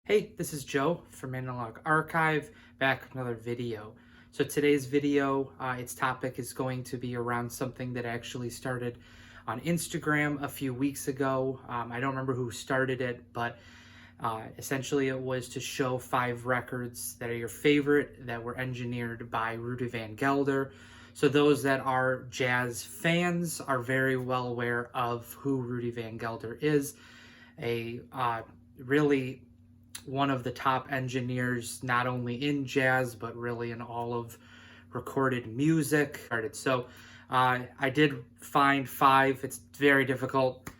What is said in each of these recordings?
Hey, this is Joe from Analog Archive, back with another video. So today's video, its topic is going to be around something that actually started on Instagram a few weeks ago. I don't remember who started it, but essentially it was to show 5 records that are your favorite that were engineered by Rudy Van Gelder. So those that are jazz fans are very well aware of who Rudy Van Gelder is. A really one of the top engineers, not only in jazz, but really in all of recorded music. So I did find 5. It's very difficult,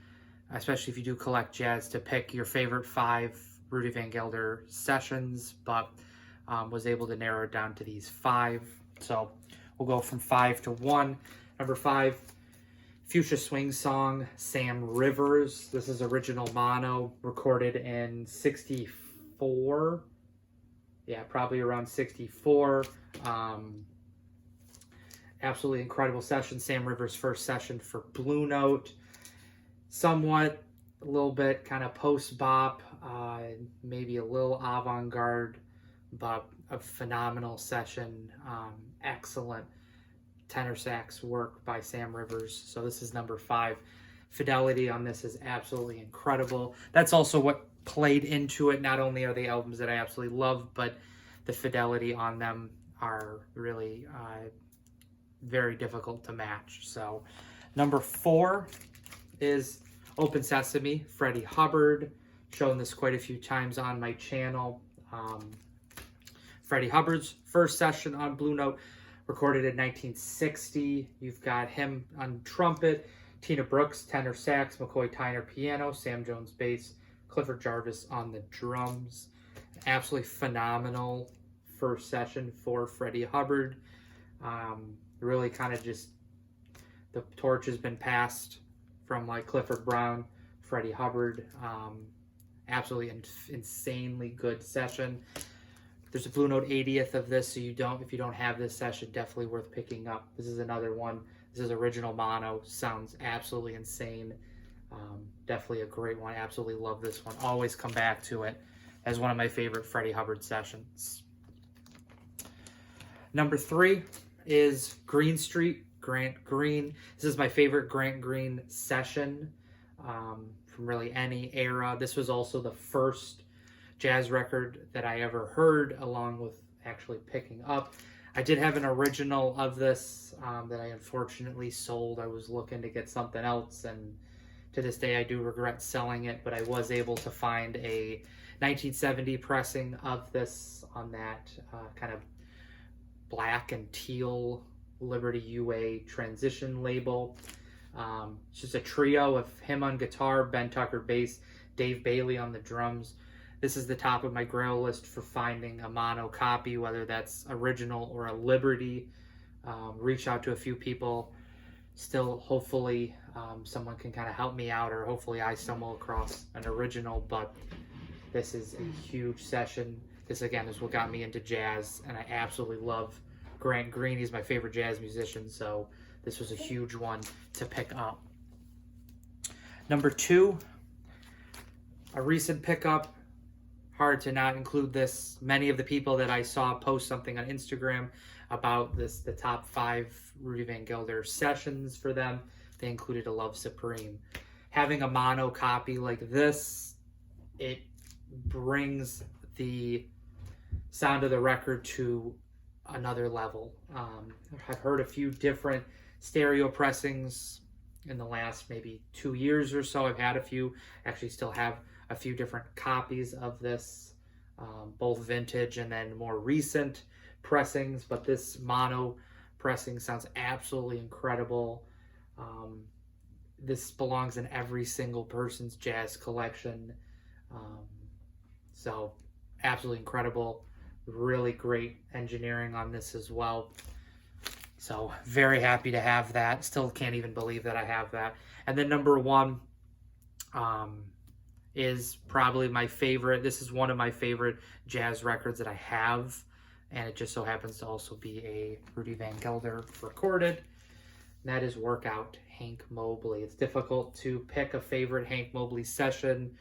especially if you do collect jazz, to pick your favorite 5 Rudy Van Gelder sessions, but was able to narrow it down to these 5. So we'll go from 5 to 1. Number 5, Fuchsia Swing Song, Sam Rivers. This is original mono, recorded in 64. Yeah, probably around 64. Absolutely incredible session. Sam Rivers' first session for Blue Note. Somewhat, a little bit kind of post-bop, maybe a little avant-garde, but a phenomenal session. Excellent tenor sax work by Sam Rivers. So this is number 5. Fidelity on this is absolutely incredible. That's also what played into it. Not only are they albums that I absolutely love, but the fidelity on them are really very difficult to match. So number 4 is Open Sesame, Freddie Hubbard. Shown this quite a few times on my channel. Freddie Hubbard's first session on Blue Note, recorded in 1960. You've got him on trumpet, Tina Brooks tenor sax, McCoy Tyner piano, Sam Jones bass, Clifford Jarvis on the drums. Absolutely phenomenal first session for Freddie Hubbard. Really kind of just, the torch has been passed from like Clifford Brown, Freddie Hubbard. Absolutely insanely good session. There's a Blue Note 80th of this, so if you don't have this session, definitely worth picking up. This is another one. This is original mono. Sounds absolutely insane. Definitely a great one. Absolutely love this one. Always come back to it as one of my favorite Freddie Hubbard sessions. Number 3 is Green Street, Grant Green. This is my favorite Grant Green session from really any era. This was also the first jazz record that I ever heard, along with actually picking up. I did have an original of this that I unfortunately sold. I was looking to get something else, and to this day I do regret selling it, but I was able to find a 1970 pressing of this on that kind of black and teal Liberty UA transition label. It's just a trio of him on guitar, Ben Tucker bass, Dave Bailey on the drums. This is the top of my grail list for finding a mono copy, whether that's original or a Liberty. Reach out to a few people. Still, hopefully, someone can kind of help me out, or hopefully I stumble across an original, but this is a huge session. This, again, is what got me into jazz, and I absolutely love Grant Green. He's my favorite jazz musician, so this was a huge one to pick up. Number 2, a recent pickup. Hard to not include this. Many of the people that I saw post something on Instagram about this, the top 5 Rudy Van Gelder sessions for them, they included a Love Supreme. Having a mono copy like this, it brings the sound of the record to another level. I've heard a few different stereo pressings in the last maybe 2 years or so. I've had a few, actually still have a few different copies of this, both vintage and then more recent pressings, but this mono pressing sounds absolutely incredible. This belongs in every single person's jazz collection. So absolutely incredible. Really great engineering on this as well. So very happy to have that. Still can't even believe that I have that. And then number 1, is probably my favorite. This is one of my favorite jazz records that I have, and it just so happens to also be a Rudy Van Gelder recorded. And that is Workout, Hank Mobley. It's difficult to pick a favorite Hank Mobley session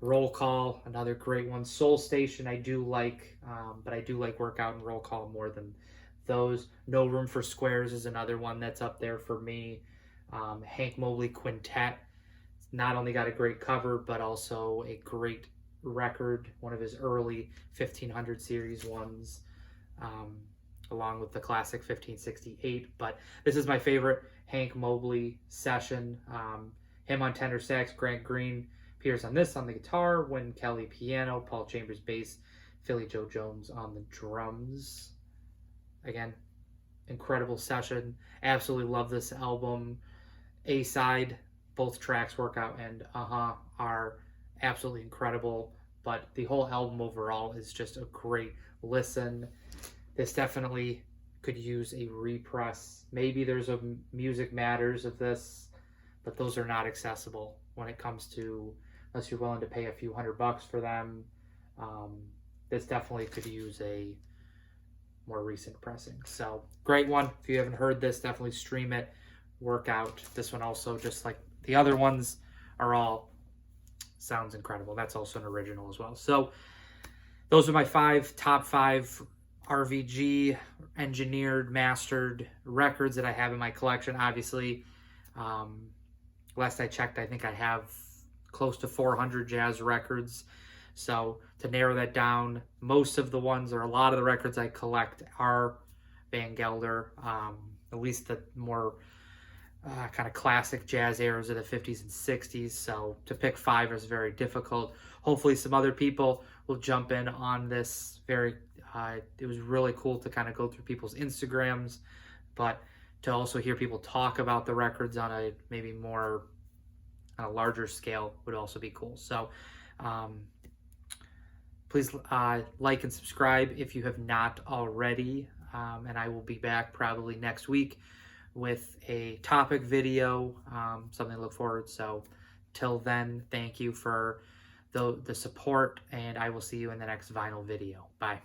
Roll Call, another great one. Soul Station, I do like, but I do like Workout and Roll Call more than those. No Room for Squares is another one that's up there for me. Hank Mobley Quintet, not only got a great cover, but also a great record, one of his early 1500 series ones, um, along with the classic 1568. But this is my favorite Hank Mobley session. Him on tenor sax, Grant Green appears on this on the guitar, Wynn Kelly piano, Paul Chambers bass, Philly Joe Jones on the drums. Again, incredible session. Absolutely love this album. A-side, both tracks, Workout and are absolutely incredible, but the whole album overall is just a great listen. This definitely could use a repress. Maybe there's a Music Matters of this, but those are not accessible when it comes to, unless you're willing to pay a few $100 for them. This definitely could use a more recent pressing. So great one. If you haven't heard this, definitely stream it. Workout. This one also, just like the other ones, are all sounds incredible. That's also an original as well. So those are my top five RVG engineered, mastered records that I have in my collection. Obviously, last I checked, I think I have close to 400 jazz records. So to narrow that down, most of the ones, or a lot of the records I collect, are Van Gelder, at least the more kind of classic jazz eras of the 50s and 60s. So to pick five is very difficult. Hopefully some other people will jump in on this. It was really cool to kind of go through people's Instagrams, but to also hear people talk about the records on a maybe more on a larger scale would also be cool. So please like and subscribe if you have not already, and I will be back probably next week with a topic video, something to look forward. So till then, thank you for the support, and I will see you in the next vinyl video. Bye.